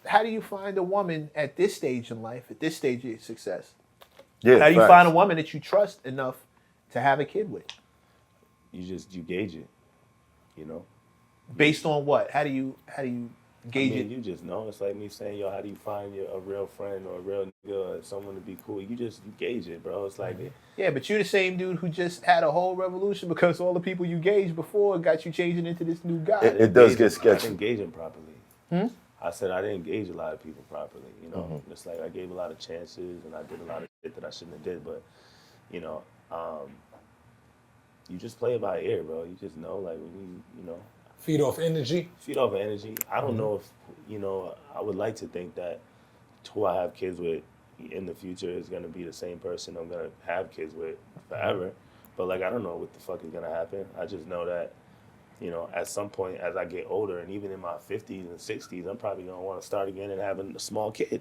how do you find a woman at this stage in life, at this stage of your success? Yeah. How do you find a woman that you trust enough to have a kid with? You gauge it, you know. Based on what? How do you gauge it? You just know. It's like me saying, yo, how do you find a real friend or a real nigga or someone to be cool? You gauge it, bro. It's like Yeah, but you're the same dude who just had a whole revolution because all the people you gauged before got you changing into this new guy. It does get I sketchy. didn't gauge them properly. I said I didn't gauge a lot of people properly. You know, it's like I gave a lot of chances and I did a lot of shit that I shouldn't have did. But you know, you just play it by ear, bro. You just know, like when you know. Feed off energy. I don't know if, you know, I would like to think that who I have kids with in the future is going to be the same person I'm going to have kids with forever. But, like, I don't know what the fuck is going to happen. I just know that, you know, at some point as I get older and even in my 50s and 60s, I'm probably going to want to start again and having a small kid.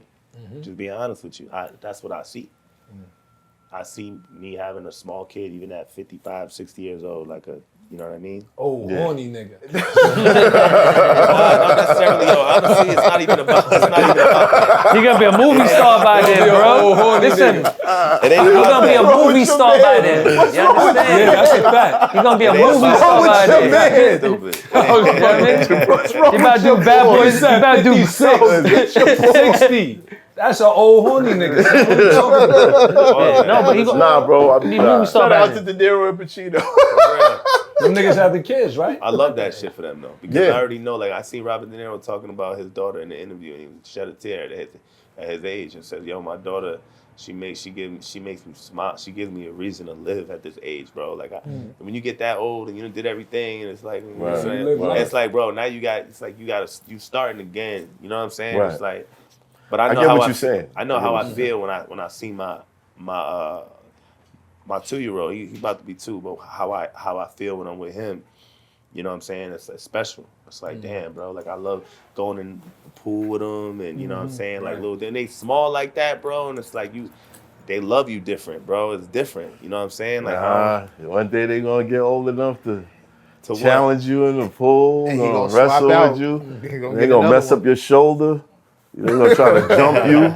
Just being honest with you. That's what I see. I see me having a small kid even at 55, 60 years old, like a, you know what I mean? Oh, horny nigga. Not necessarily, yo. Honestly, it's not even about. You're gonna be a movie star by then, bro. Listen, you're gonna be a movie star by then. You understand? Yeah, that's a fact. You're gonna be a movie star by then. Stupid. You about to do Bad Boys. You about to do 60. That's an old horny nigga. No, but he gonna Nah, bro. be a movie star Shout by out to then. De Niro and Pacino. Them niggas have the kids, right? I love that shit for them though, because I already know. Like I seen Robert De Niro talking about his daughter in the interview, and he shed a tear at his age and said, "Yo, my daughter, she makes me smile. She gives me a reason to live at this age, bro. Like when you get that old and you did everything, and it's like, you know what I'm saying? It's like, bro, now you starting again. You know what I'm saying? Right. It's like, but I know get how what you're saying. I know how I feel when I see my 2-year-old, he about to be 2, but how I feel when I'm with him, you know what I'm saying? It's special. It's like, damn, bro. Like I love going in the pool with them, and you know what I'm saying? Like little, then they small like that, bro, and it's like they love you different, bro. It's different. You know what I'm saying? Like one day they gonna get old enough to challenge you in the pool, And he gonna gonna wrestle swap with you. out. They gonna mess up your shoulder. They're gonna try to jump you.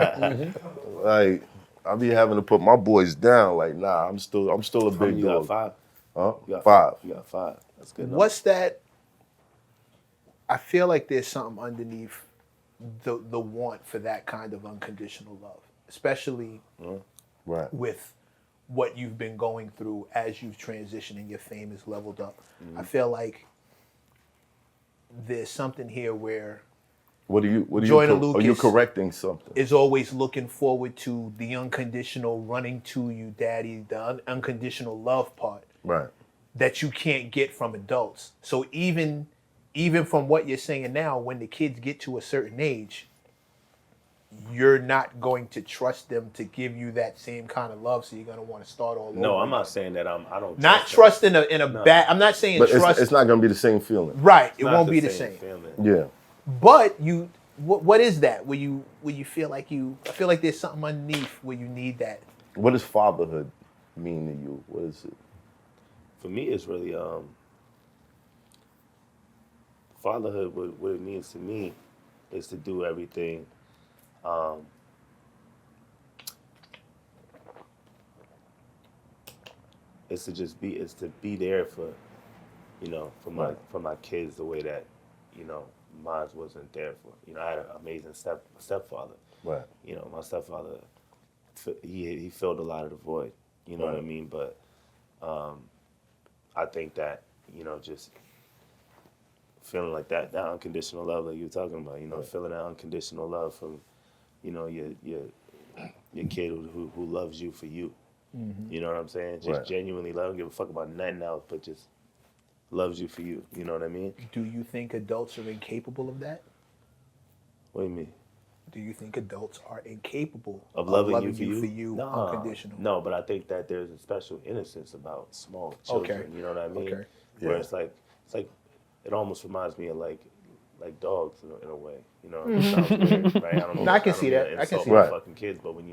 Like I be having to put my boys down. Like, nah, I'm still a big you dog. got 5? Huh? You got 5. You got 5. That's good enough. What's that? I feel like there's something underneath the want for that kind of unconditional love, especially Right. with what you've been going through as you've transitioned and your fame has leveled up. I feel like there's something here where What are you Joyner are you Lucas correcting something? is always looking forward to the unconditional running to you, daddy, the unconditional love part. Right. That you can't get from adults. So even from what you're saying now, when the kids get to a certain age, you're not going to trust them to give you that same kind of love, so you're going to want to start all over. No, I'm not saying that I don't not trust in a bad. I'm not saying But trust. it's not gonna be the same feeling. Right, it Not won't be the same. feeling. Yeah. But what is that? Where you feel like I feel like there's something underneath where you need that. What does fatherhood mean to you? What is it? For me, it's really fatherhood. What it means to me is to do everything. It's to be there for, for my kids the way that, mine wasn't there for. I had an amazing stepfather. Right. My stepfather, he filled a lot of the void. You know what I mean? But I think that, just feeling like that unconditional love that you were talking about, feeling that unconditional love from, your kid who loves you for you. Mm-hmm. You know what I'm saying? Just genuinely love, don't give a fuck about nothing else, but just loves you for you. You know what I mean? Do you think adults are incapable of that? What do you mean? Do you think adults are incapable of loving you for you no, unconditional? No, but I think that there's a special innocence about small children. Okay. You know what I mean? Okay. Where it's like it almost reminds me of like like dogs in a way. You know, it sounds weird, right? I don't know. No, I can see mean that. to I can insult see my that. fucking kids, but when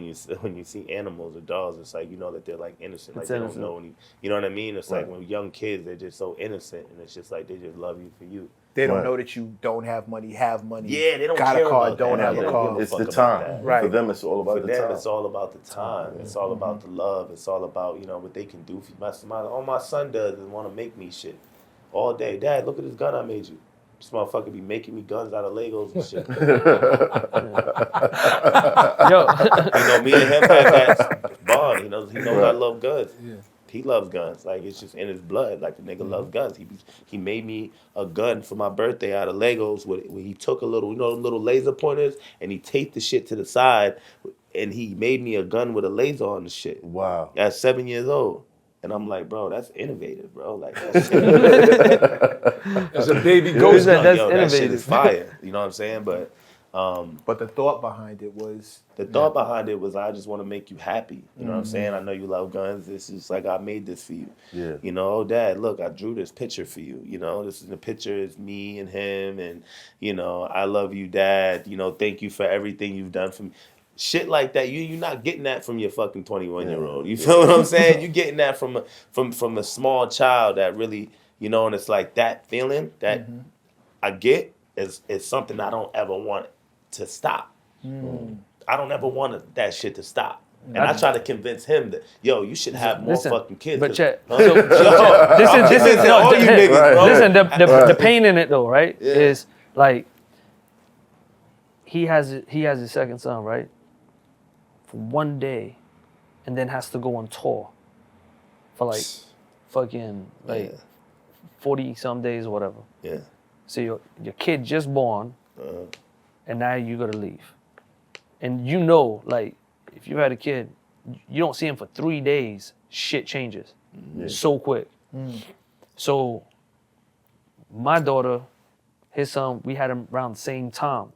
you see animals or dogs, it's like you know that they're like innocent, like It's they innocent. don't know any. You know what I mean? It's like Right. when young kids, they're just so innocent, and it's just like they just love you for you. They don't Right. know that you don't have money, have money. Yeah, they don't got care a car, about don't that. have They a don't car. give a It's fuck the about time. that. Right. For them, it's all about For the them, time. it's all about the time. It's all about the love. It's all about, you know, what they can do for you. All my son does is want to make me shit all day. Dad, look at this gun I made you. This motherfucker be making me guns out of Legos and shit. Yo, You know, me and him have that bond. He knows I love guns. Yeah. He loves guns. Like, it's just in his blood. Like, the nigga loves guns. He made me a gun for my birthday out of Legos where he took a little, little laser pointers, and he taped the shit to the side, and he made me a gun with a laser on the shit. Wow. At 7 years old. And I'm like, bro, that's innovative, bro. Like, that's shit. It's a baby ghost gun. That's Yo, that shit innovative. is fire. You know what I'm saying? But But the thought behind it was the thought behind it was, I just want to make you happy. You know what I'm saying? I know you love guns. This is like, I made this for you. Yeah. You know, oh, Dad, look, I drew this picture for you. You know, the picture is me and him, and, you know, I love you, Dad. You know, thank you for everything you've done for me. Shit like that, you're not getting that from your fucking 21-year-old. You feel what I'm saying? You're getting that from a small child that really, you know, and it's like that feeling that I get is something I don't ever want to stop. I don't ever want that shit to stop. And I try to convince him that, yo, you should have more Listen, fucking kids. but 'cause- check. Huh? So this is no, all you niggas, bro. listen. The pain in it though, right? Yeah. Is like he has his second son, right? For one day, and then has to go on tour for like fucking like 40 some days or whatever. Yeah. So your kid just born, and now you gotta leave, and you know, like if you had a kid, you don't see him for 3 days, shit changes so quick. So my daughter, his son, we had him around the same time.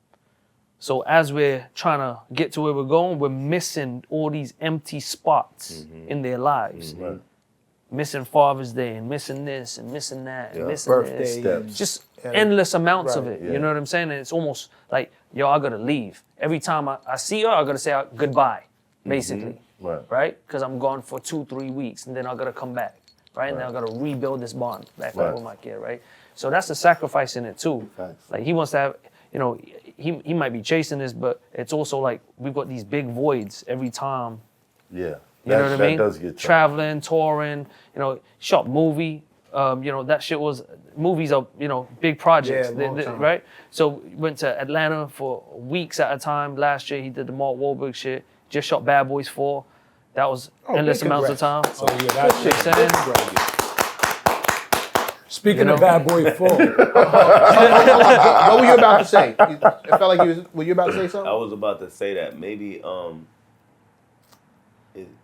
So as we're trying to get to where we're going, we're missing all these empty spots in their lives. Missing Father's Day and missing this and missing that and missing birthday, this. and- Just and- endless amounts of right, it. You know what I'm saying? And it's almost like, yo, I gotta leave. Every time I see her, I gotta say goodbye, basically. Right? Because I'm gone for 2-3 weeks, and then I gotta come back. Right? And then I gotta rebuild this bond back up with my kid, right? So that's a sacrifice in it too. Like he wants to have, you know, he might be chasing this, but it's also like we've got these big voids every time. Yeah. You know what I mean? That does get tough. Traveling, touring, you know, shot movie. You know, that shit was, movies are, you know, big projects, Yeah, long time. right? So we went to Atlanta for weeks at a time. Last year he did the Mark Wahlberg shit. Just shot Bad Boys 4. That was endless big amounts of time. congrats. Oh, yeah, that's You know what I'm saying? Speaking of Bad Boy 4, what were you about to say? It felt like were you about to say something? I was about to say that maybe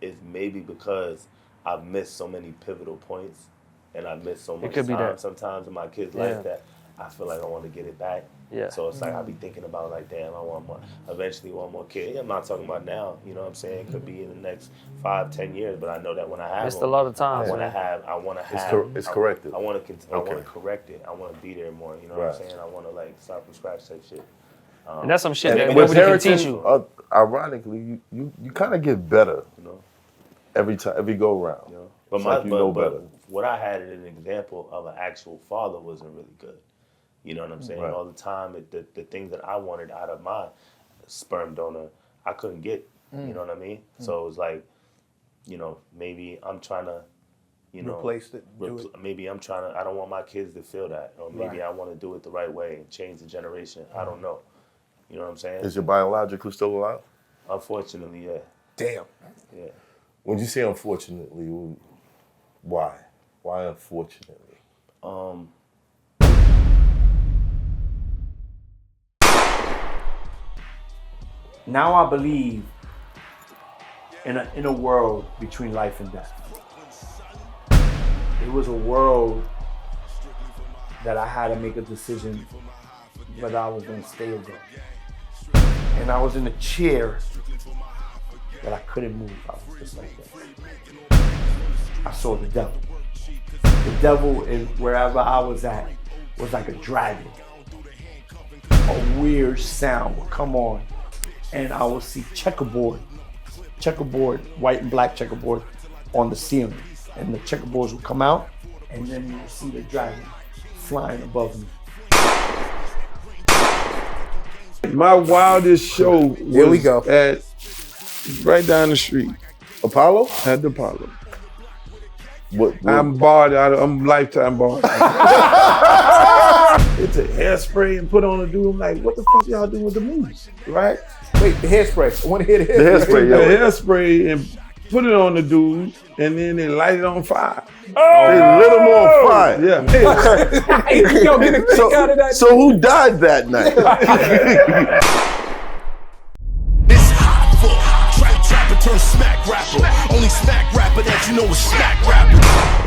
it's maybe because I've missed so many pivotal points, and I've missed so much could be time that. sometimes in my kids' Yeah. life that I feel like I want to get it back. Yeah. So it's like I be thinking about like, damn, I want eventually one more kid. I'm not talking about now, you know what I'm saying? It could be in the next 5-10 years, but I know that when I have Missed a them, lot of times, I want to man. have. It's corrected. I want to Okay. correct it. I want to be there more. You know what I'm saying? I want to like start from scratch type shit. And that's some shit that And nobody can parenting, teach you. ironically, you kind of get better You know. every go round. You know? But It's like you know better. what I had as an example of an actual father wasn't really good. You know what I'm saying? Right. All the time, the things that I wanted out of my sperm donor, I couldn't get. You know what I mean? So it was like, you know, maybe I'm trying to, you know, Replace it, do it. maybe I'm trying to. I don't want my kids to feel that, or maybe I want to do it the right way and change the generation. I don't know. You know what I'm saying? Is your biological still alive? Unfortunately, yeah. Damn. Yeah. When you say unfortunately, why? Why unfortunately? Now I believe in a world between life and death. It was a world that I had to make a decision whether I was going to stay or go. And I was in a chair that I couldn't move. I was just like that. I saw the devil. The devil, is wherever I was at, was like a dragon. a weird sound would come on, and I would see checkerboard, white and black checkerboard on the ceiling, and the checkerboards would come out, and then you would see the dragon flying above me. My wildest show was Here we go. at right down the street Apollo? at the Apollo. What? I'm barred out of, I'm lifetime barred. It's a hairspray and put on a dude. I'm like, what the fuck y'all doing with the moves, right? Wait, the hairspray. I want to hear the The hairspray. hairspray, The yo. hairspray and put it on the dude, and then they light it on fire. They lit him on fire. Yeah. Yo, get a kick out of that. So who died that night? It's hot for trapper turn smack rapper. Only smack rapper that you know is smack rapper.